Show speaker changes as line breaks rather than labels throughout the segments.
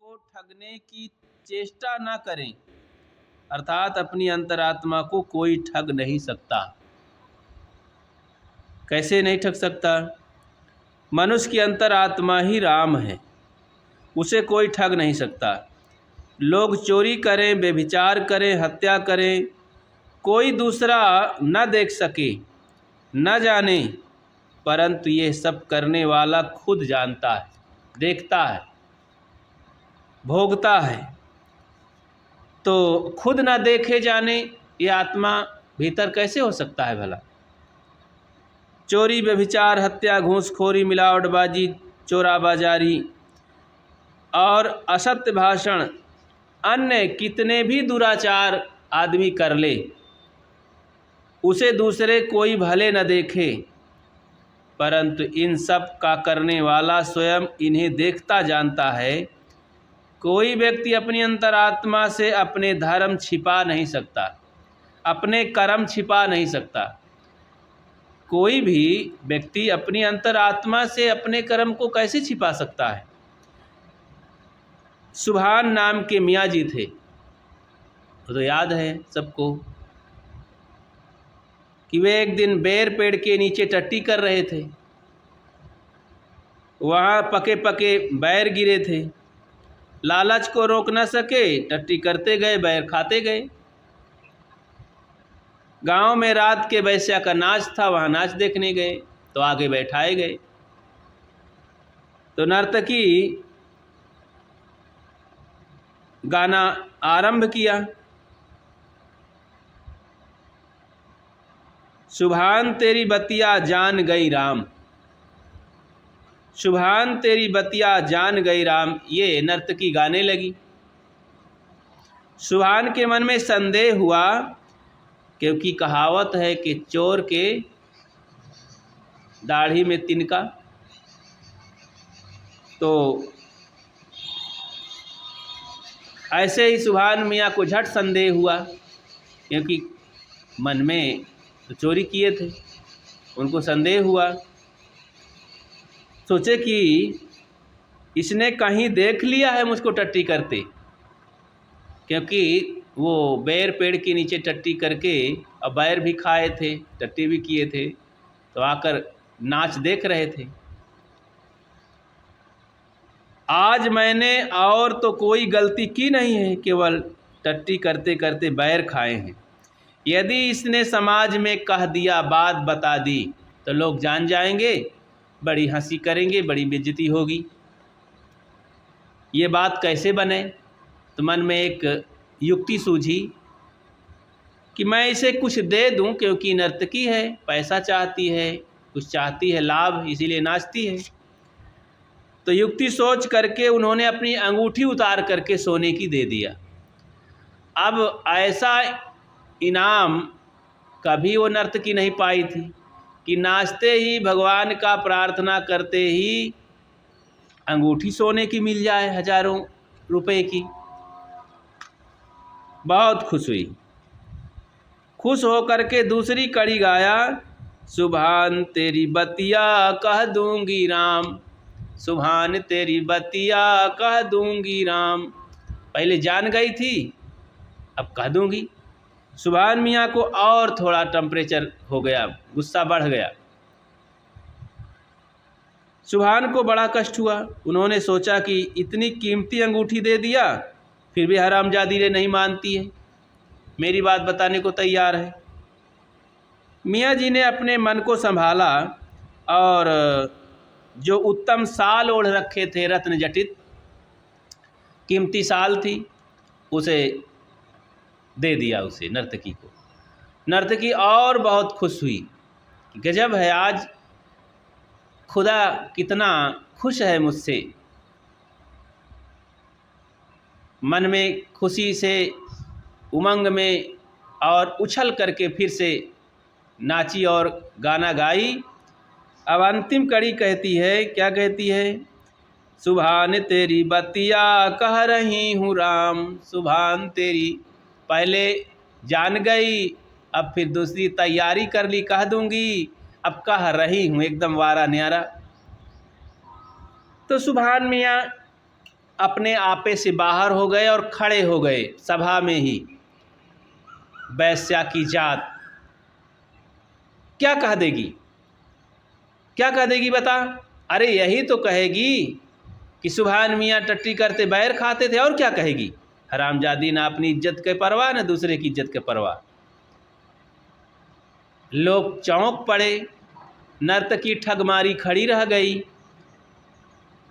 को ठगने की चेष्टा न करें, अर्थात अपनी अंतरात्मा को कोई ठग नहीं सकता। कैसे नहीं ठग सकता? मनुष्य की अंतरात्मा ही राम है, उसे कोई ठग नहीं सकता। लोग चोरी करें, व्यभिचार करें, हत्या करें, कोई दूसरा न देख सके, न जाने, परंतु ये सब करने वाला खुद जानता है, देखता है, भोगता है। तो खुद ना देखे जाने ये आत्मा भीतर कैसे हो सकता है भला? चोरी, व्यभिचार, हत्या, घूसखोरी, मिलावटबाजी, चोराबाजारी और असत्य भाषण, अन्य कितने भी दुराचार आदमी कर ले, उसे दूसरे कोई भले न देखे, परंतु इन सब का करने वाला स्वयं इन्हें देखता जानता है। कोई व्यक्ति अपनी अंतरात्मा से अपने धर्म छिपा नहीं सकता, अपने कर्म छिपा नहीं सकता। कोई भी व्यक्ति अपनी अंतरात्मा से अपने कर्म को कैसे छिपा सकता है? सुभान नाम के मियाँ जी थे, वो तो याद है सबको, कि वे एक दिन बेर पेड़ के नीचे टट्टी कर रहे थे। वहाँ पके पके बैर गिरे थे, लालच को रोक न सके, टट्टी करते गए, बैर खाते गए। गांव में रात के वैश्या का नाच था, वहाँ नाच देखने गए तो आगे बैठाए गए। तो नर्तकी गाना आरंभ किया, सुभान तेरी बतिया जान गई राम, सुभान तेरी बतिया जान गई राम, ये नर्तकी गाने लगी। सुभान के मन में संदेह हुआ, क्योंकि कहावत है कि चोर के दाढ़ी में तिनका। तो ऐसे ही सुभान मियाँ को झट संदेह हुआ, क्योंकि मन में तो चोरी किए थे, उनको संदेह हुआ। सोचे कि इसने कहीं देख लिया है मुझको टट्टी करते, क्योंकि वो बैर पेड़ के नीचे टट्टी करके और बैर भी खाए थे, टट्टी भी किए थे, तो आकर नाच देख रहे थे। आज मैंने और तो कोई गलती की नहीं है, केवल टट्टी करते करते बैर खाए हैं। यदि इसने समाज में कह दिया, बात बता दी, तो लोग जान जाएंगे, बड़ी हंसी करेंगे, बड़ी बेइज्जती होगी। ये बात कैसे बने? तो मन में एक युक्ति सूझी कि मैं इसे कुछ दे दूं, क्योंकि नर्तकी है, पैसा चाहती है, कुछ चाहती है लाभ, इसीलिए नाचती है। तो युक्ति सोच करके उन्होंने अपनी अंगूठी उतार करके सोने की दे दिया। अब ऐसा इनाम कभी वो नर्तकी नहीं पाई थी कि नाचते ही, भगवान का प्रार्थना करते ही अंगूठी सोने की मिल जाए, हजारों रुपए की। बहुत खुश हुई। खुश होकर के दूसरी कड़ी गाया, सुभान तेरी बतिया कह दूंगी राम, सुभान तेरी बतिया कह दूंगी राम। पहले जान गई थी, अब कह दूंगी। सुभान मियाँ को और थोड़ा टेम्परेचर हो गया, गुस्सा बढ़ गया। सुभान को बड़ा कष्ट हुआ। उन्होंने सोचा कि इतनी कीमती अंगूठी दे दिया, फिर भी हरामजादी ने नहीं मानती है, मेरी बात बताने को तैयार है। मियाँ जी ने अपने मन को संभाला और जो उत्तम साल ओढ़ रखे थे, रत्न जटित कीमती साल थी, उसे दे दिया, उसे नर्तकी को। नर्तकी और बहुत खुश हुई, गजब है, आज खुदा कितना खुश है मुझसे। मन में खुशी से, उमंग में और उछल करके फिर से नाची और गाना गाई। अब अंतिम कड़ी कहती है, क्या कहती है? सुभान तेरी बतिया कह रही हूँ राम, सुभान तेरी, पहले जान गई, अब फिर दूसरी तैयारी कर ली, कह दूंगी, अब कह रही हूँ, एकदम वारा न्यारा। तो सुभान मियाँ अपने आपे से बाहर हो गए और खड़े हो गए सभा में ही। वैश्या की जात क्या कह देगी, क्या कह देगी बता? अरे यही तो कहेगी कि सुभान मियाँ टट्टी करते बैर खाते थे, और क्या कहेगी? हरामजादी, ना अपनी इज्जत के परवाह ना दूसरे की इज्जत के परवाह। लोग चौंक पड़े, नर्तकी ठगमारी खड़ी रह गई।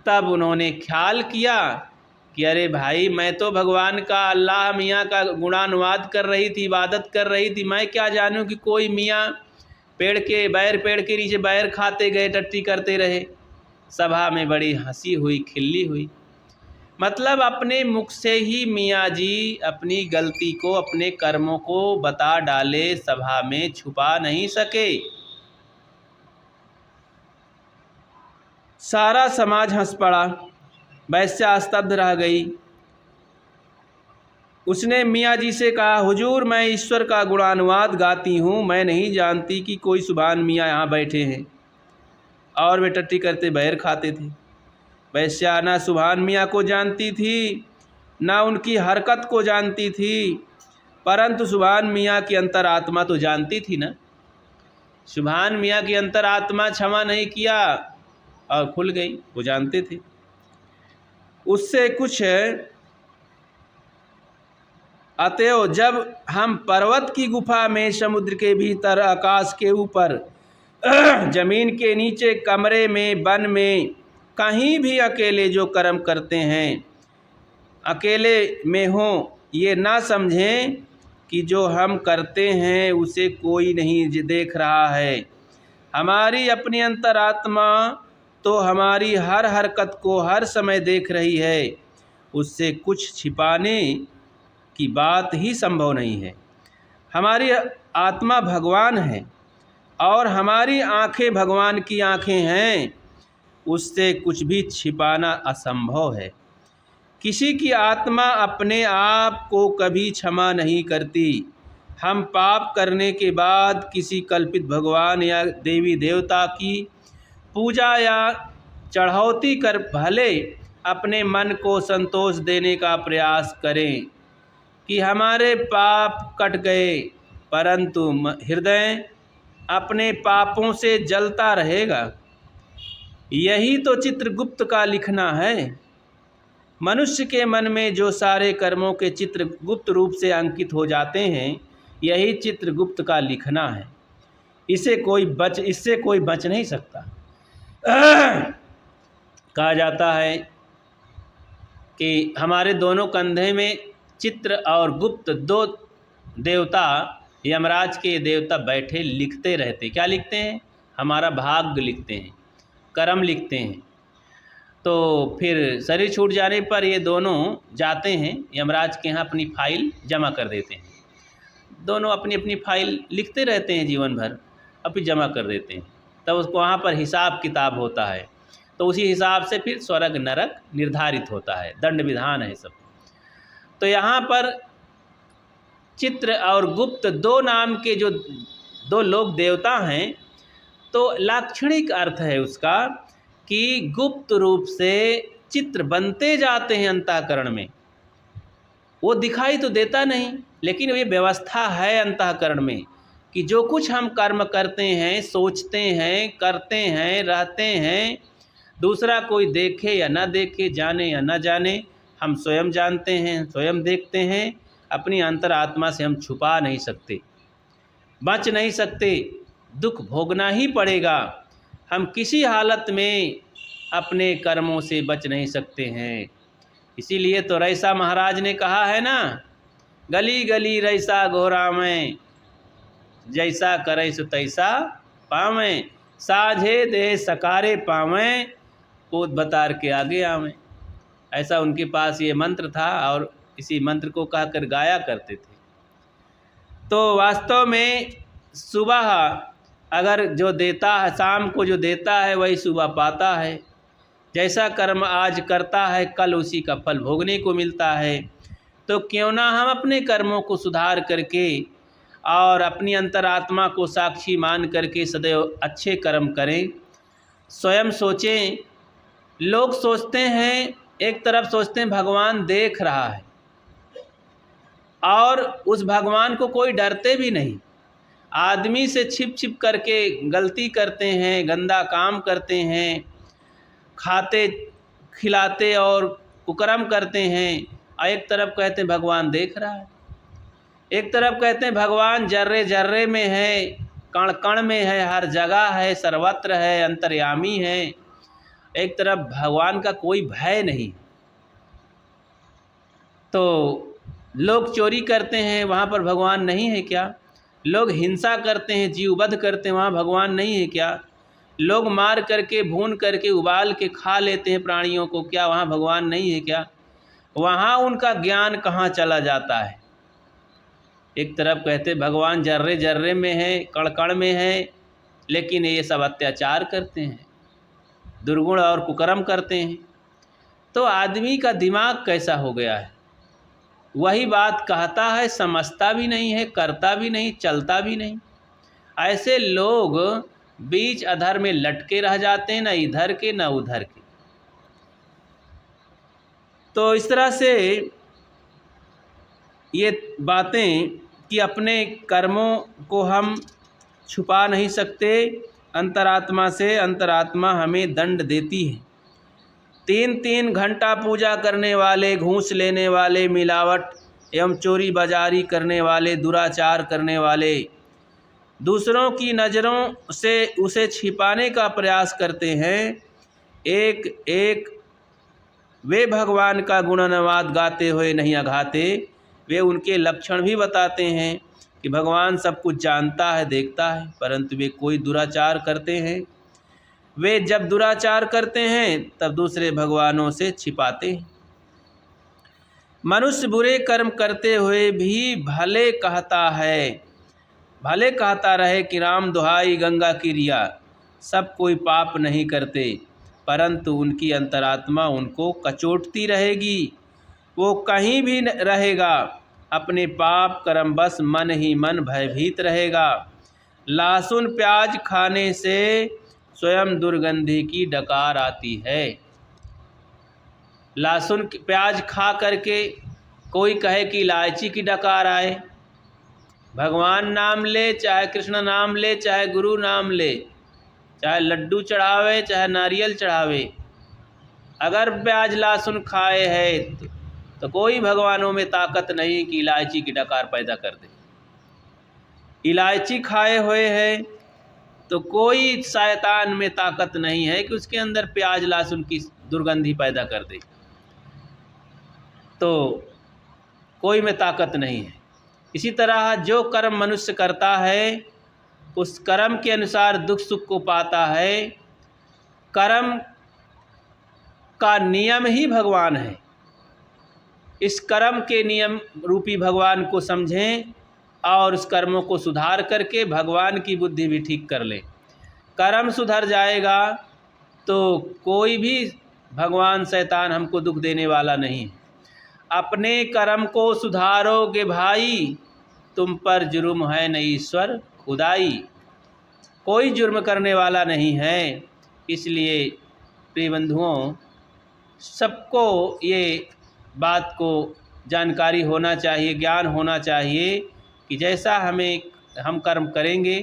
तब उन्होंने ख्याल किया कि अरे भाई, मैं तो भगवान का, अल्लाह मियाँ का गुणानुवाद कर रही थी, इबादत कर रही थी। मैं क्या जानूं कि कोई मियाँ पेड़ के नीचे बैर खाते गए, टट्टी करते रहे। सभा में बड़ी हंसी हुई, खिल्ली हुई। मतलब अपने मुख से ही मियाँ जी अपनी गलती को, अपने कर्मों को बता डाले, सभा में छुपा नहीं सके। सारा समाज हंस पड़ा, वैश्या स्तब्ध रह गई। उसने मियाँ जी से कहा, हुजूर, मैं ईश्वर का गुणानुवाद गाती हूँ, मैं नहीं जानती कि कोई सुभान मियाँ यहाँ बैठे हैं और वे टट्टी करते बैर खाते थे। वैश्या ना सुभान मियाँ को जानती थी, ना उनकी हरकत को जानती थी, परंतु सुभान मियाँ की अंतरात्मा तो जानती थी ना। सुभान मियाँ की अंतरात्मा क्षमा नहीं किया और खुल गई, वो जानते थे। उससे कुछ अतएव जब हम पर्वत की गुफा में, समुद्र के भीतर, आकाश के ऊपर, जमीन के नीचे, कमरे में, वन में, कहीं भी अकेले जो कर्म करते हैं, अकेले में हों, ये ना समझें कि जो हम करते हैं उसे कोई नहीं देख रहा है। हमारी अपनी अंतरात्मा तो हमारी हर हरकत को हर समय देख रही है, उससे कुछ छिपाने की बात ही संभव नहीं है। हमारी आत्मा भगवान है और हमारी आँखें भगवान की आँखें हैं, उससे कुछ भी छिपाना असंभव है। किसी की आत्मा अपने आप को कभी क्षमा नहीं करती। हम पाप करने के बाद किसी कल्पित भगवान या देवी देवता की पूजा या चढ़ौती कर भले अपने मन को संतोष देने का प्रयास करें कि हमारे पाप कट गए, परंतु हृदय अपने पापों से जलता रहेगा। यही तो चित्रगुप्त का लिखना है। मनुष्य के मन में जो सारे कर्मों के चित्र गुप्त रूप से अंकित हो जाते हैं, यही चित्रगुप्त का लिखना है। इससे कोई बच नहीं सकता। कहा जाता है कि हमारे दोनों कंधे में चित्र और गुप्त दो देवता, यमराज के देवता बैठे लिखते रहते। क्या लिखते हैं? हमारा भाग्य लिखते हैं, कर्म लिखते हैं। तो फिर शरीर छूट जाने पर ये दोनों जाते हैं यमराज के यहाँ, अपनी फाइल जमा कर देते हैं। दोनों अपनी अपनी फाइल लिखते रहते हैं जीवन भर, फिर जमा कर देते हैं। तब उसको वहाँ पर हिसाब किताब होता है, तो उसी हिसाब से फिर स्वर्ग नरक निर्धारित होता है, दंड विधान है सब। तो यहाँ पर चित्र और गुप्त दो नाम के जो दो लोग देवता हैं, तो लाक्षणिक अर्थ है उसका कि गुप्त रूप से चित्र बनते जाते हैं अंतःकरण में। वो दिखाई तो देता नहीं, लेकिन ये व्यवस्था है अंतःकरण में कि जो कुछ हम कर्म करते हैं, सोचते हैं, करते हैं, रहते हैं, दूसरा कोई देखे या ना देखे, जाने या ना जाने, हम स्वयं जानते हैं, स्वयं देखते हैं। अपनी अंतरात्मा से हम छुपा नहीं सकते, बच नहीं सकते, दुख भोगना ही पड़ेगा। हम किसी हालत में अपने कर्मों से बच नहीं सकते हैं। इसीलिए तो रईसा महाराज ने कहा है ना, गली गली रईसा घोरामें, जैसा करे सो तैसा पावें, साझे दे सकारे पावें, पोत बतार के आगे आवें। ऐसा उनके पास ये मंत्र था और इसी मंत्र को कहकर गाया करते थे। तो वास्तव में सुबह अगर जो देता है, शाम को जो देता है वही सुबह पाता है। जैसा कर्म आज करता है, कल उसी का फल भोगने को मिलता है। तो क्यों ना हम अपने कर्मों को सुधार करके और अपनी अंतरात्मा को साक्षी मान करके सदैव अच्छे कर्म करें। स्वयं सोचें। लोग सोचते हैं एक तरफ सोचते हैं भगवान देख रहा है, और उस भगवान को कोई डरते भी नहीं। आदमी से छिप छिप करके गलती करते हैं, गंदा काम करते हैं, खाते खिलाते और कुकर्म करते हैं, और एक तरफ कहते हैं भगवान देख रहा है। एक तरफ कहते हैं भगवान जर्रे जर्रे में है, कण कण में है, हर जगह है, सर्वत्र है, अंतर्यामी है। एक तरफ भगवान का कोई भय नहीं। तो लोग चोरी करते हैं, वहाँ पर भगवान नहीं है क्या? लोग हिंसा करते हैं, जीववध करते हैं, वहाँ भगवान नहीं है क्या? लोग मार करके, भून करके, उबाल के खा लेते हैं प्राणियों को, क्या वहाँ भगवान नहीं है क्या? वहाँ उनका ज्ञान कहाँ चला जाता है? एक तरफ कहते भगवान जर्रे जर्रे में है, कण कण में है, लेकिन ये सब अत्याचार करते हैं, दुर्गुण और कुकर्म करते हैं। तो आदमी का दिमाग कैसा हो गया है? वही बात कहता है, समझता भी नहीं है, करता भी नहीं, चलता भी नहीं। ऐसे लोग बीच अधर में लटके रह जाते हैं, न इधर के न उधर के। तो इस तरह से ये बातें कि अपने कर्मों को हम छुपा नहीं सकते अंतरात्मा से, अंतरात्मा हमें दंड देती है। 3-3 घंटा पूजा करने वाले, घूस लेने वाले, मिलावट एवं चोरी बाजारी करने वाले, दुराचार करने वाले, दूसरों की नज़रों से उसे छिपाने का प्रयास करते हैं। एक एक वे भगवान का गुणानुवाद गाते हुए नहीं अघाते। वे उनके लक्षण भी बताते हैं कि भगवान सब कुछ जानता है, देखता है, परंतु वे कोई दुराचार करते हैं। वे जब दुराचार करते हैं तब दूसरे भगवानों से छिपाते हैं। मनुष्य बुरे कर्म करते हुए भी भले कहता है, भले कहता रहे कि राम दुहाई गंगा की रिया, सब कोई पाप नहीं करते, परंतु उनकी अंतरात्मा उनको कचोटती रहेगी। वो कहीं भी रहेगा, अपने पाप कर्म बस मन ही मन भयभीत रहेगा। लहसुन प्याज खाने से स्वयं दुर्गंधी की डकार आती है। लहसुन प्याज खा करके कोई कहे कि इलायची की डकार आए, भगवान नाम ले, चाहे कृष्ण नाम ले, चाहे गुरु नाम ले, चाहे लड्डू चढ़ावे, चाहे नारियल चढ़ावे, अगर प्याज लहसुन खाए है तो कोई भगवानों में ताकत नहीं कि इलायची की डकार पैदा कर दे। इलायची खाए हुए है तो कोई शैतान में ताकत नहीं है कि उसके अंदर प्याज लहसुन की दुर्गंधी पैदा कर दे। तो कोई में ताकत नहीं है। इसी तरह जो कर्म मनुष्य करता है उस कर्म के अनुसार दुख सुख को पाता है। कर्म का नियम ही भगवान है। इस कर्म के नियम रूपी भगवान को समझें और उस कर्मों को सुधार करके भगवान की बुद्धि भी ठीक कर लें। कर्म सुधर जाएगा तो कोई भी भगवान शैतान हमको दुख देने वाला नहीं। अपने कर्म को सुधारोगे भाई, तुम पर जुर्म है न ईश्वर खुदाई। कोई जुर्म करने वाला नहीं है। इसलिए प्रिय बंधुओं, सबको ये बात को जानकारी होना चाहिए, ज्ञान होना चाहिए कि जैसा हम कर्म करेंगे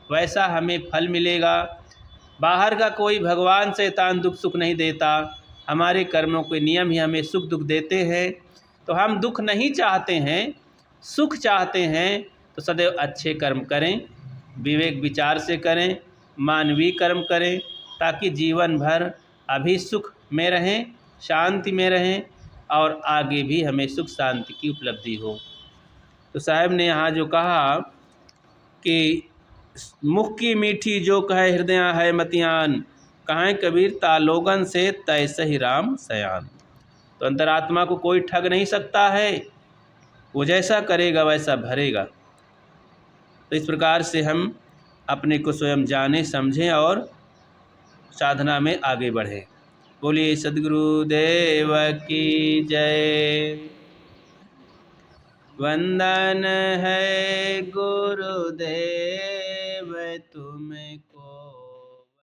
वैसा हमें फल मिलेगा। बाहर का कोई भगवान शैतान दुख सुख नहीं देता, हमारे कर्मों के नियम ही हमें सुख दुख देते हैं। तो हम दुख नहीं चाहते हैं, सुख चाहते हैं, तो सदैव अच्छे कर्म करें, विवेक विचार से करें, मानवीय कर्म करें, ताकि जीवन भर अभी सुख में रहें, शांति में रहें और आगे भी हमें सुख शांति की उपलब्धि हो। तो साहब ने यहाँ जो कहा कि मुख की मीठी जो कहे हृदय है मतियान, कहें कबीर तालोगन से तैसे ही राम सयान। तो अंतरात्मा को कोई ठग नहीं सकता है, वो जैसा करेगा वैसा भरेगा। तो इस प्रकार से हम अपने को स्वयं जाने समझें और साधना में आगे बढ़ें। बोलिए सद्गुरुदेव की जय। वंदन है गुरुदेव तुमको।